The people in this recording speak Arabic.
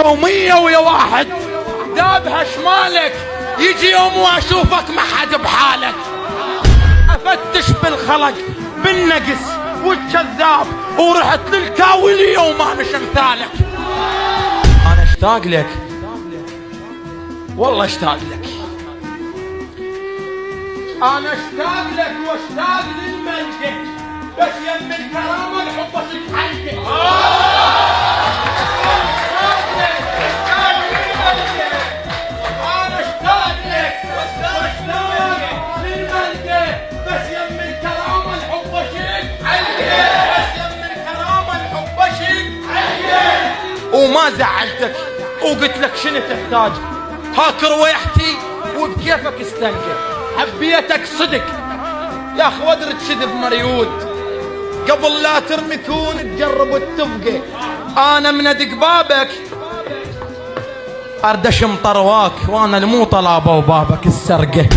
ومية ويا واحد دابها شمالك، يجي يوم واشوفك ما حد بحالك. افتش بالخلق بالنقص والكذاب، ورحت للكاوي اليوم ما مش مثالك. انا اشتاق لك والله اشتاق لك، انا اشتاق لك واشتاق للملكة، بس يم الكرامة الحب اشك حلقك. انا اشتاق لك واشتاق للملكة، بس يم الكرامة الحب اشك حلقك. بس يم الكرامة الحب اشك حلقك. وما زعلتك وقلت لك شنو تحتاج، هاك رويحتي وبكيفك استنجد. حبيتك صدق يا اخ ودرت كذب مريود، قبل لا ترمي كون تجرب التفقه. انا من ادق بابك اردش مطرواك، وانا المو طلابه وبابك السرقه.